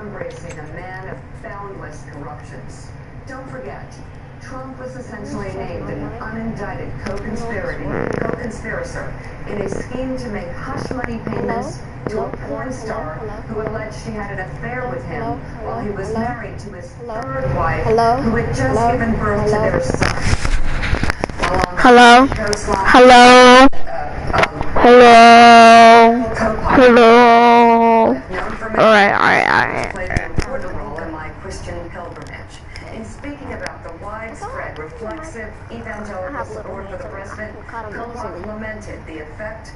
embracing a man of boundless corruptions. Don't forget, Trump was essentially named an unindicted co-conspirator in a scheme to make hush money payments to a porn star who alleged she had an affair with him while he was married to his third wife, who had just given birth to their son. Hello? Alright. Played an important role in my Christian pilgrimage. In speaking about the widespread, reflexive, evangelical support for the president, kellz lamented the effect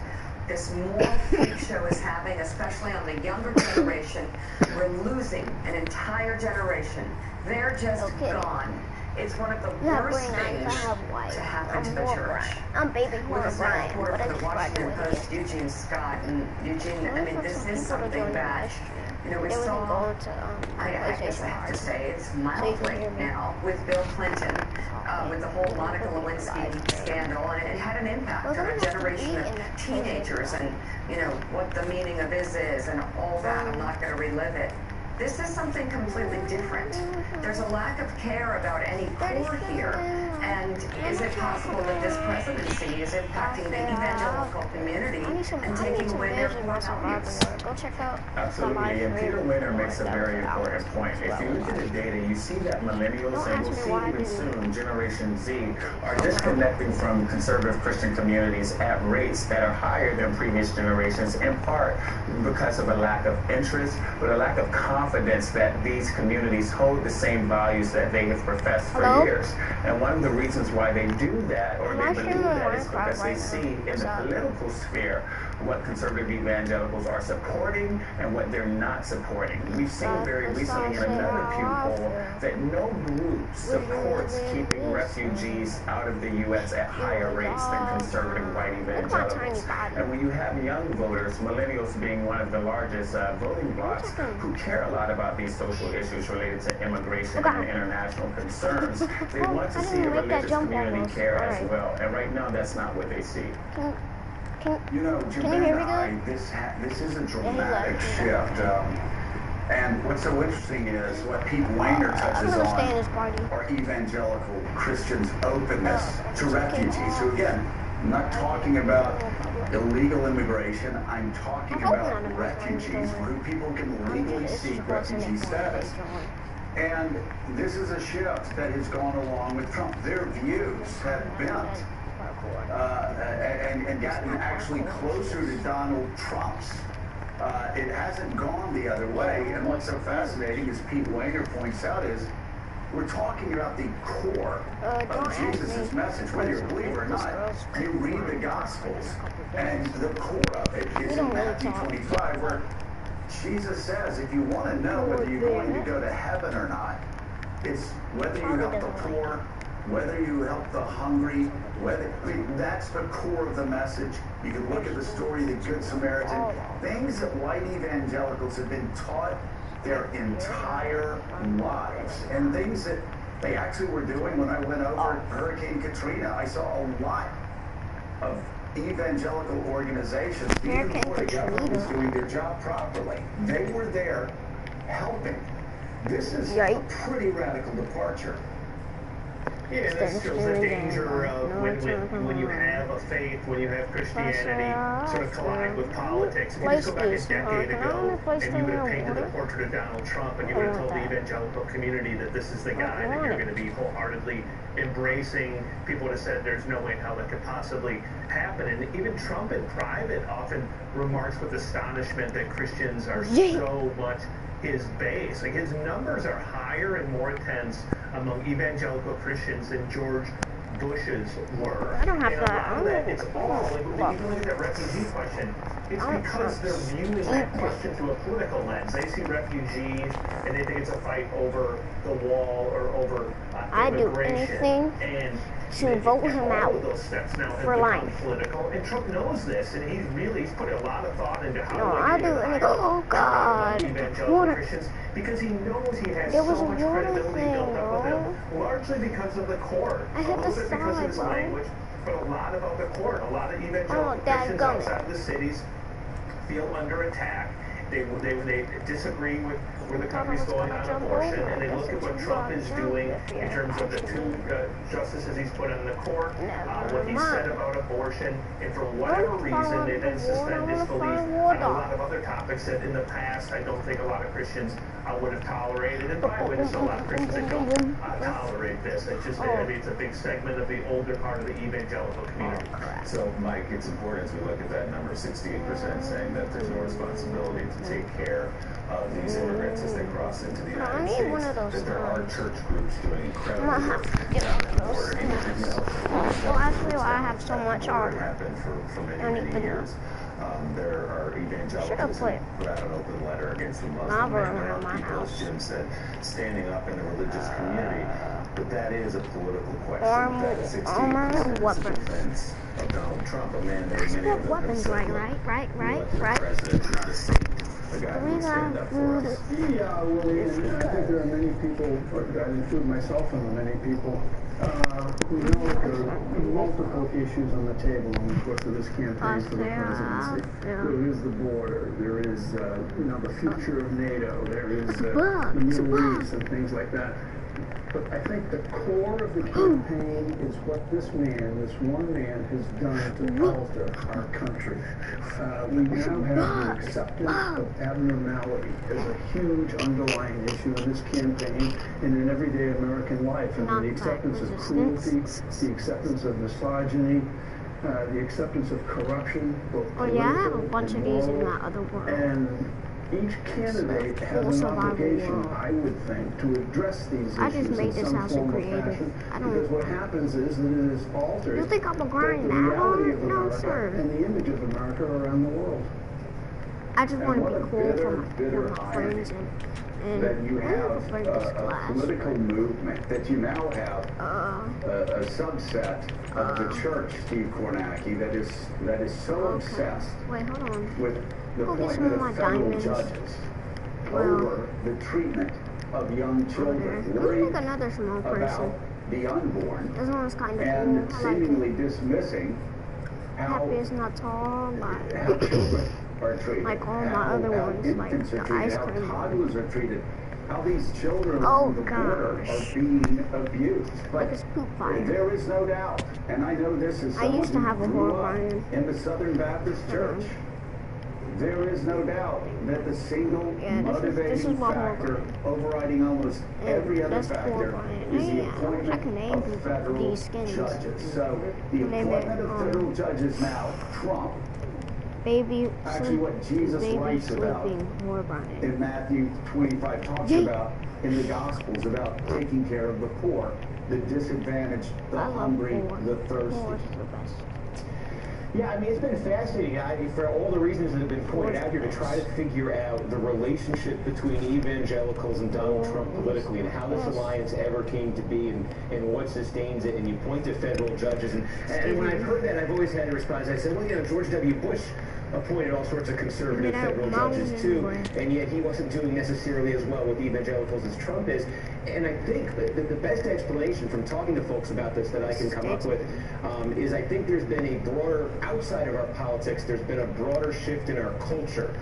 this moral freak show is having, especially on the younger generation. We're losing an entire generation. They're just gone. It's one of the worst things to happen to the church. I'm baby With a reporter for the Washington Post, Eugene Scott, and Eugene, I mean, this is something bad. You know, we saw, I guess I have to say, it's mildly now with Bill Clinton, with the whole Monica Lewinsky scandal, and it had an impact on a generation of teenagers, and, you know, what the meaning of is and all that. I'm not going to relive it. This is something completely different. There's a lack of care about any poor here. And is it possible that this presidency is impacting the evangelical community and taking away their core values? Go check out. Absolutely, and Peter Winter makes a very important point. If you look at the data, you see that millennials, and we'll see even soon Generation Z, are disconnecting from conservative Christian communities at rates that are higher than previous generations, in part because of a lack of interest, but a lack of confidence that these communities hold the same values that they have professed for years. And one of the reasons why they do that, or they believe that, is because they see in the political sphere what conservative evangelicals are supporting and what they're not supporting. We've seen very recently in another Pew poll that no group supports keeping refugees out of the U.S. at higher rates than conservative white evangelicals. And when you have young voters, millennials being one of the largest voting blocs, who care a lot about these social issues related to immigration and international concerns, they want to see a religious community care as well. And right now, that's not what they see. You know, this is a dramatic shift. And what's so interesting is what Pete Wayner touches on are evangelical Christians' openness to refugees. So again, I'm not talking about illegal immigration. I'm talking about refugees, who people can legally seek refugee status. And this is a shift that has gone along with Trump. Their views have bent and gotten actually closer to Donald Trump's. It hasn't gone the other way. And what's so fascinating, as Pete Wayner points out, is we're talking about the core of Jesus' message. Whether you're a believer or not, you read the Gospels, and the core of it is in Matthew 25, where Jesus says, if you want to know whether you're going to go to heaven or not, it's whether you help the poor, whether you help the hungry, that's the core of the message. You can look at the story of the Good Samaritan, things that white evangelicals have been taught their entire lives, and things that they actually were doing. When I went over Hurricane Katrina, I saw a lot of evangelical organizations, even before the government was doing their job properly. They were there helping. This is a pretty radical departure. Yeah, that shows the danger of when you have a faith, when you have Christianity sort of collide with politics. If you just go back a decade ago and you would have painted the portrait of Donald Trump and you would have told the evangelical community that this is the guy that you're going to be wholeheartedly embracing, people would have said there's no way in hell that could possibly happen. And even Trump in private often remarks with astonishment that Christians are so much his base. Like, his numbers are higher and more intense among evangelical Christians than George Bush's were. I don't have and a lot of that, it's all, when you look at that refugee question, it's because they're viewing that question through a political lens. They see refugees and they think it's a fight over the wall or over immigration. And to vote him out for life. Political, and Trump knows this, and he's put a lot of thought into how oh God, Christians, because he knows he has so much credibility built up with them, largely because of the court, a little bit because of his language, but a lot about the court. A lot of evangelical Christians outside of the cities feel under attack, They disagree with where the country's going on abortion, and they look at what Trump is doing in terms of the two justices he's put on the court, what he said about abortion, and for whatever reason, they then suspend disbelief on a lot of other topics that in the past I don't think a lot of Christians would have tolerated. And by witness, a lot of Christians that don't tolerate this. It's just, I mean, it's a big segment of the older part of the evangelical community. So, Mike, it's important as we look at that number, 68% saying that there's no responsibility to take care of these immigrants as they cross into the United States, that there are church groups doing incredible work down at the border. Well, actually, I have so much on. Happened for many, many years. There are evangelicals who put out an open letter against the Muslim ban. There are people, as Jim said, standing up in the religious community. But that is a political question. That 68% defense of Donald Trump, a man that many of them have said, right. President, not a saint. A guy who would stand up for us. Yeah, well, I think there are many people, I include myself in the many people, who know there are multiple issues on the table in the course of this campaign for the presidency. There is the border, there is the future of NATO, there is the Middle East and things like that. But I think the core of the campaign is what this one man, has done to alter our country. We now have the acceptance of abnormality as a huge underlying issue in this campaign and in everyday American life. And the acceptance of cruelty, the acceptance of misogyny, the acceptance of corruption, both political I have a bunch of these in that other world. And each candidate has an obligation, I would think, to address these issues in some form or fashion. Because what happens is that it is altered You think I'm a grind the reality of No, America sir. and the image of America around the world. I just want to be cool for bitter my friends and that you have a class. political movement, that you now have a subset of the church, Steve Kornacki, that is so obsessed Wait, hold on. with the Go get some appointment of my of federal diamonds. judges over the treatment of young children, Look worried like another small person. about the unborn, This one's kind of and cool. I like seemingly it. dismissing how Happy is not tall, but children are treated, like all my how other ones, like infants are the treated, ice how cream. toddlers are treated, how these children Oh, on the border gosh. are being abused. Like But it's poop fire. there is no doubt, and I know this is I someone used to have a who grew horror up barn. in the Southern Baptist Church. There is no doubt that the single Yeah, this motivating is my factor horror. overriding almost every other that's factor horror. is the Yeah, I can appointment name of federal these skins. judges. So the Name it, appointment of federal judges now, Trump, baby actually what Jesus baby writes about sleeping horror barn. in Matthew 25 talks about in the Gospels about taking care of the poor, the disadvantaged, the hungry, the thirsty. Yeah, I mean, it's been fascinating for all the reasons that have been pointed out here to try to figure out the relationship between evangelicals and Donald Trump politically and how this alliance ever came to be and what sustains it. And you point to federal judges. And when I've heard that, I've always had to respond. I said, well, you know, George W. Bush appointed all sorts of conservative federal judges too, and yet he wasn't doing necessarily as well with evangelicals as Trump is. And I think the best explanation from talking to folks about this that I can come up with is I think there's been a broader, outside of our politics, there's been a broader shift in our culture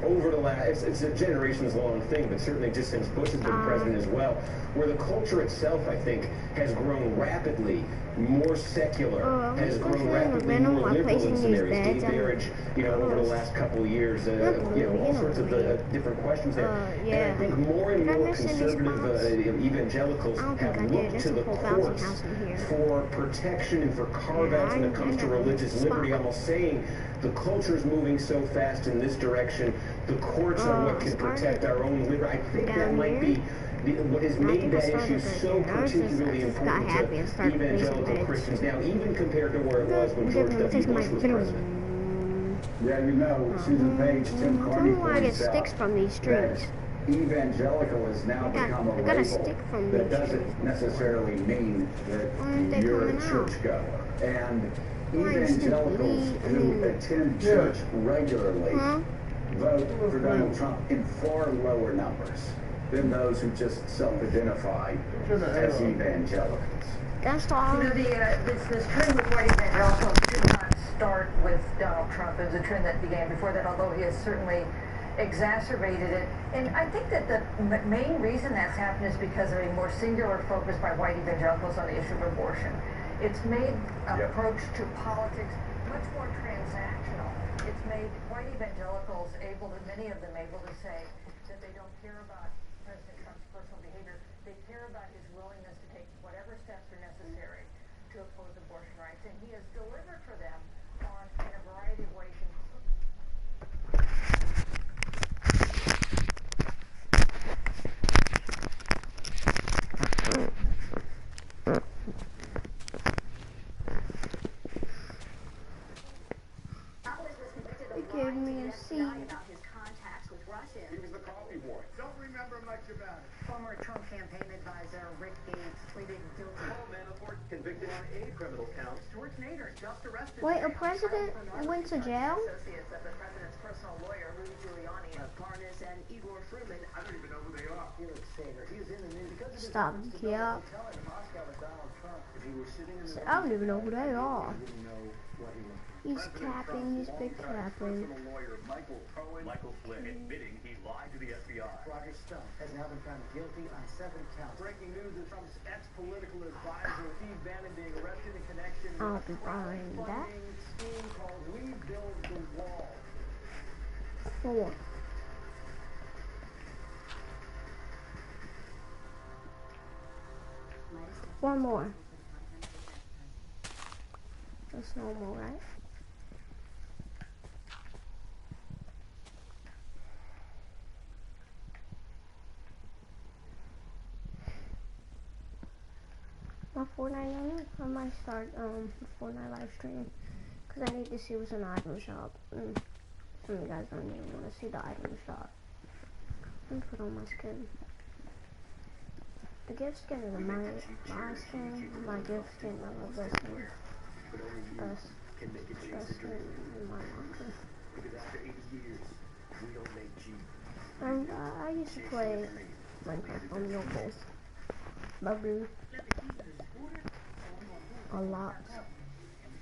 over the last, it's a generations-long thing, but certainly just since Bush has been president as well, where the culture itself, I think, has grown rapidly more secular, has grown rapidly more liberal in some areas. Gay marriage, you know, over the last couple of years, you know, all sorts of different questions there. And I think more and more conservative evangelicals have looked to the courts for protection and for carve-outs when it comes to religious liberty, almost saying the culture is moving so fast in this direction, the courts are what can protect our own liberty. I think that might be what has made that issue so particularly important to evangelical Christians now, even compared to where it was when George W. Bush was president. Yeah, you know, Susan Page, Tim Carney points out sticks from these trees. evangelical has now become a label that doesn't necessarily mean that you're a churchgoer. And evangelicals who attend church regularly vote for Donald Trump in far lower numbers than those who just self-identify as evangelicals. That's all. You know, this trend with white evangelicals did not start with Donald Trump. It was a trend that began before that, although he has certainly exacerbated it. And I think that the main reason that's happened is because of a more singular focus by white evangelicals on the issue of abortion. It's made approach to politics much more transactional. It's made white evangelicals many of them able to say that they don't care about President Trump's personal behavior. They care about his willingness to take whatever steps are necessary to oppose abortion rights. And he has delivered for them in a variety of ways. Gave me a seat. About his contacts with Russia. He was the coffee boy. Don't remember much about it. Former Trump campaign advisor Rick Gates pleaded guilty. Paul Manafort convicted on 8 criminal counts. George Nader just arrested. Wait, a president went to jail? Associates of the president's personal lawyer, Rudy Giuliani. Parnas and Igor Fruman. I don't even know who they are. Felix Sater. He was in the news because of his Stop. Yeah. telling Moscow with Donald Trump if he was sitting in the I don't even know who they are. he didn't know what he was. He's capping. He's big capping. Lawyer Michael Flynn admitting he lied to the FBI. Roger Stone has now been found guilty on 7 counts. Breaking news is Trump's ex-political advisor Steve Bannon being arrested in connection I'll with be fine with that. scheme called We Build the Wall. 4. One more. That's normal, right? My Fortnite, I might start a Fortnite live stream because I need to see what's in the item shop. Some of you guys don't even want to see the item shop. Let me put on my skin. The gift skin is my skin. My gift skin, I love this skin. Best skin in my locker. Because after 80 years, we don't make G. I used to play Minecraft on mobile. Bubble. A lot.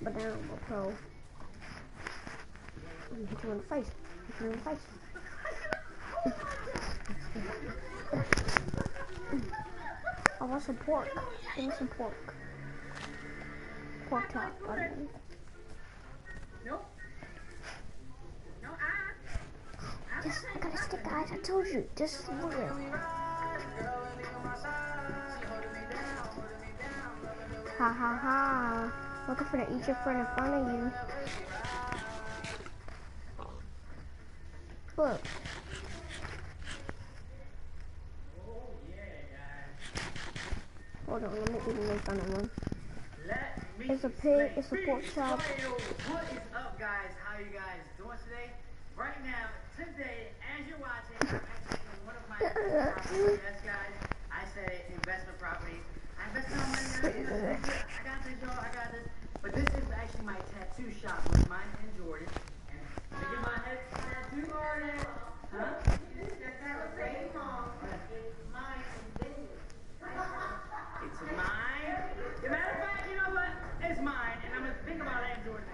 But now I'm a pro. I'm gonna hit you in the face. Hit you in the face. I want some pork. Give me some pork. Pork chop, I mean. Just, I got a stick, guys. I told you. Just look at it. Ha ha ha. Looking for to eat your friend in front of you. Look. Hold on, let me eat in front of one. It's a pig, it's a pork chop. What is up, guys? How you guys doing today? Right now, today, as you're watching, I'm actually in one of my investment properties. Yes, guys, I said investment properties. I invested on money. I got this, y'all. I got this. But this is actually my tattoo shop with mine and Jordan. And look at my head tattoo artist. Huh? It's mine. As a matter of fact, you know what? It's mine, and I'm gonna think about that, Jordan.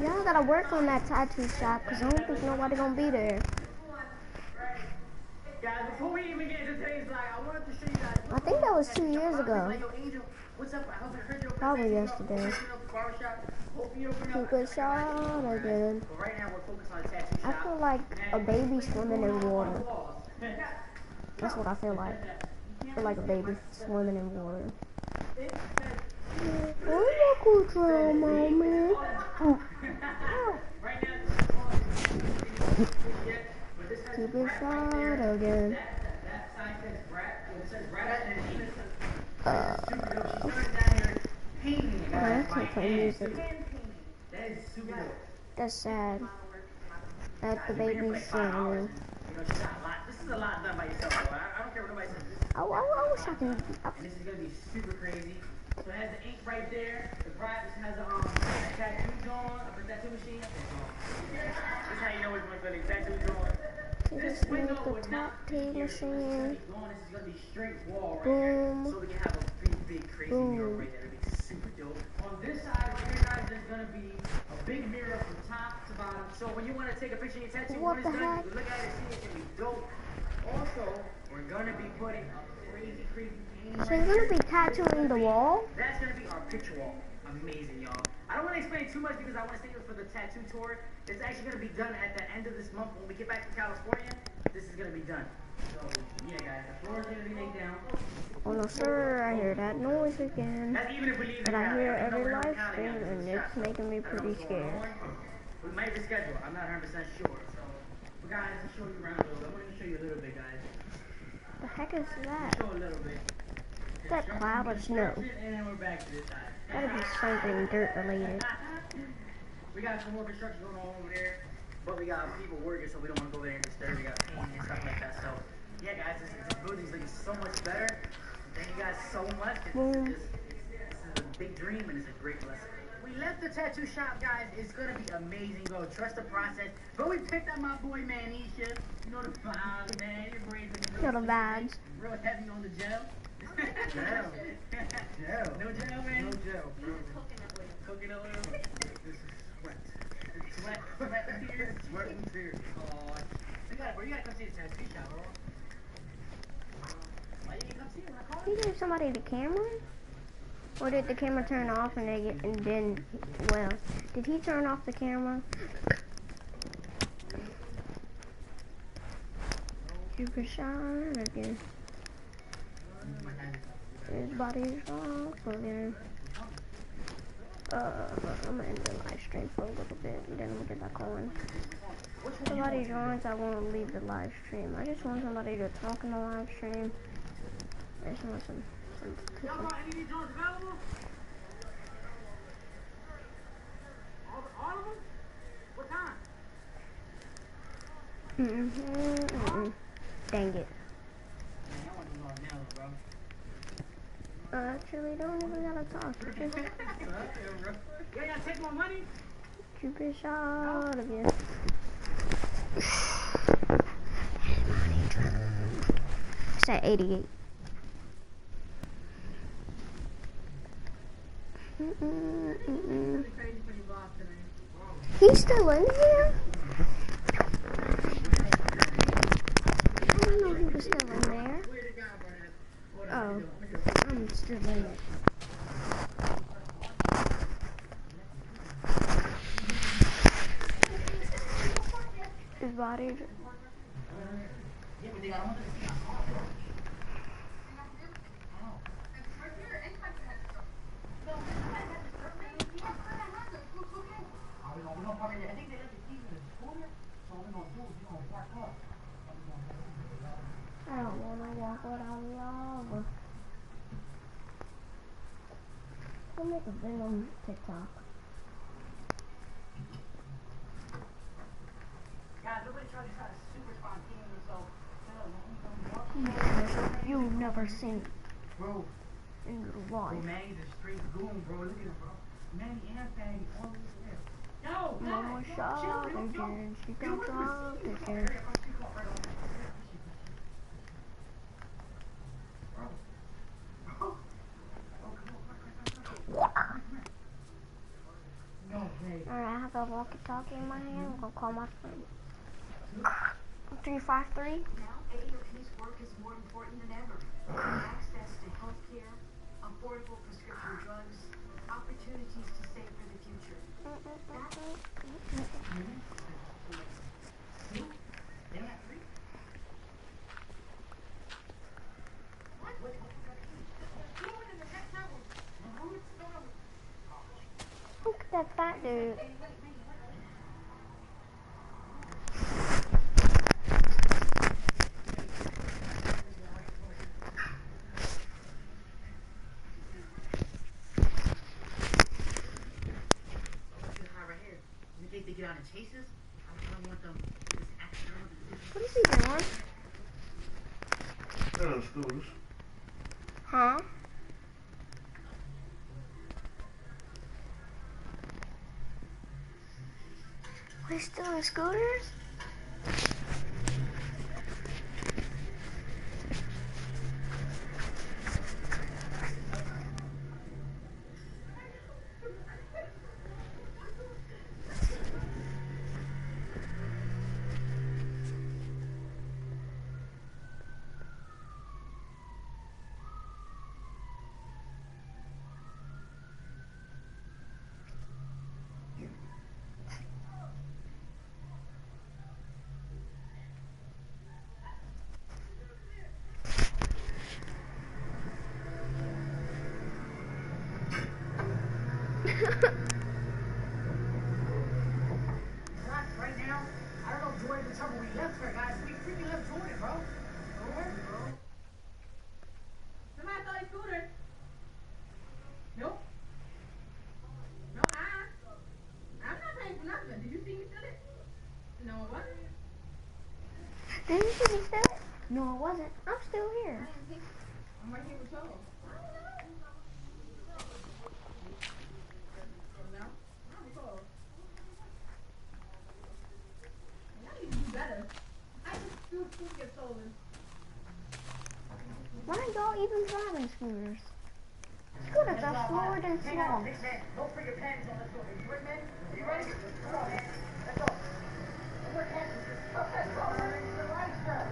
Y'all gotta work on that tattoo shop, cause I don't think nobody gonna be there. Guys, before we even get into today's live, I wanted to show you guys. I think that was 2 years ago. What's up? I hope you heard your Probably yesterday. Keep it shot again. Right now we're focused on the tattoo I shop. feel like a baby swimming in water. That's what I feel like. I feel like a baby swimming in water. Oh, my control moment. Keep it shot again. I can't play music. That's sad. That the baby's drowning. This is a lot done by yourself, bro. I don't care what nobody says. I wish I could. And this is gonna be super crazy. So it has the ink right there. The bride just has a tattoo on, a tattoo machine. This is how you know it's going to be tattoo drawing. This is the top tape machine. This is going to be straight wall right Boom. here. So we can have a big crazy mural right there. It'll be super dope. On this side right here, guys, there's gonna be a big mirror from top to bottom. So when you want to take a picture of your tattoo, when it's done, you can look at it, see it can be dope. Also, we're gonna be putting a crazy painting. So you're gonna be tattooing the wall? That's gonna be our picture wall. Amazing, y'all. I don't want to explain too much because I want to save it for the tattoo tour. It's actually gonna be done at the end of this month when we get back to California. This is gonna be done. So yeah, guys, the floor is gonna be laid down. Oh no, sir! I hear that noise again. That's even if we leave But I hear it every live stream, and it's making me pretty scared. We might reschedule. I'm not 100% sure. So, but guys, I'll show you around a little bit. I'm gonna show you a little bit, guys. The heck is that? Show a little bit. Is that cloud or snow? And then we're back to this side. Gotta be something dirt related. We got some more construction going on over there, but we got people working, so we don't want to go there and disturb. We got painting and stuff like that. So, yeah, guys, this building's looking so much better. Thank you guys so much. This is a big dream, and it's a great blessing. We left the tattoo shop, guys. It's gonna be amazing, bro. Trust the process. But we picked up my boy Manisha. You know the vibes, man. Your brains looking Feel the vibes. real heavy on the gel. Gel. No gel, man. No gel, bro. Coconut oil. This is sweat. Sweat and tears. Sweat and tears. Oh, you gotta come see the tattoo shop, bro. Why you come see it when I call Did you give somebody the camera? Or did the camera turn off and then, well, did he turn off the camera? Super shine again. His body's off again. I'm gonna end the live stream for a little bit and then we'll get back on. If somebody joins, I won't leave the live stream. I just want somebody to talk in the live stream. I just want some y'all got any of these drones available? All of them? What time? Dang it. Man, I want to know now, bro. Actually, don't even gotta talk. You gotta take my money? Stupid shot of you. It's at 88. He's still in here? I didn't know he was still in there. Oh, I'm still in it. His body. I don't want to walk without lava. I'll make a Venom TikTok. Guys, nobody tried to super spontaneous, so You've never seen bro. in your Bro, life. Manny's a straight goon, bro. Look at him, bro. Manny and Fanny all over there. Yo, No more shots again. She got dropped again. Alright, I have a walkie-talkie in my hand. I'm gonna call my friend. 353. Now, AARP's work is more important than ever. Access to health care, affordable prescription drugs, opportunities to save for the future. Look at that fat dude. They get out and chase us. I don't want them this accident. What is he doing? Hello, scooters. Huh? We're still in scooters? trouble we left her, guys. We freaking left Jordan, bro. Somebody thought he scooter. Nope. No, I'm not paying for nothing. Did you see me steal it? No, it wasn't. Did you see me steal it? No, it wasn't. I'm still here. I'm right here with y'all. No? I'm cold. Y'all need to do better. I just do food get stolen. Why are y'all even driving scooters? Scooters are slower than slow. Don't put your pants on. Let's go. You ready, man? You ready? Come on, man. Let's go. Let's go. Let's go. The right side.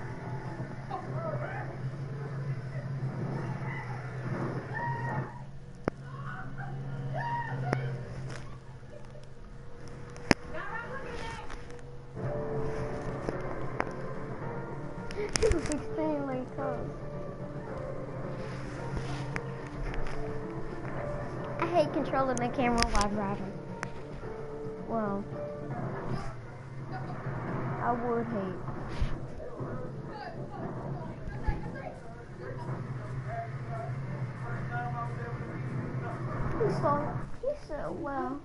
She was extremely close. I hate controlling the camera while driving. Well, I would hate. He's so well.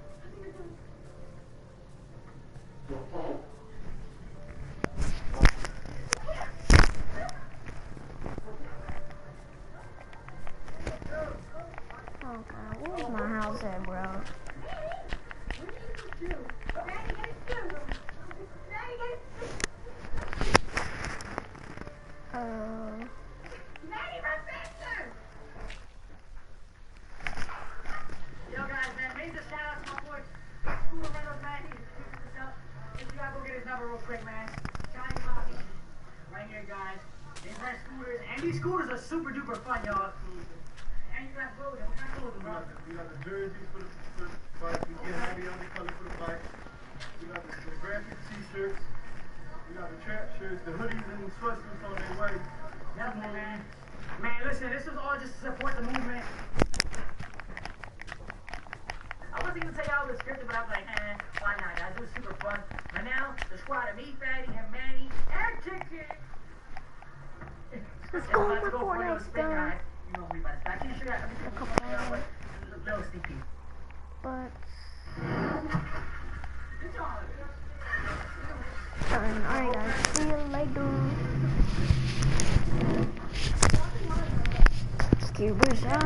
Oh God, where's my house at, bro? Yo guys, man, major shout out to my boy Scooter Reynolds, man. If you gotta go get his number real quick, man. Shout out to Bobby. Right here, guys. These are scooters, and these scooters are super duper fun, y'all. And you got clothing. What kind of clothing, bro? We got the jerseys for the bike. We get heavy on the color for the bike. We got the graphic t-shirts. We got the trap shirts, the hoodies and the sweatsuits on their way. Definitely, man. Man, listen, this was all just to support the movement. I wasn't gonna tell y'all it was scripted, but I was like, why not, guys? It was super fun. But now, the squad of me, Fatty, and Manny, and Chicken. Let's go with Fortnite's done. You know me, but I can't show you that. Little sneaky. But Good job. alright guys, see you later. Scuba shot.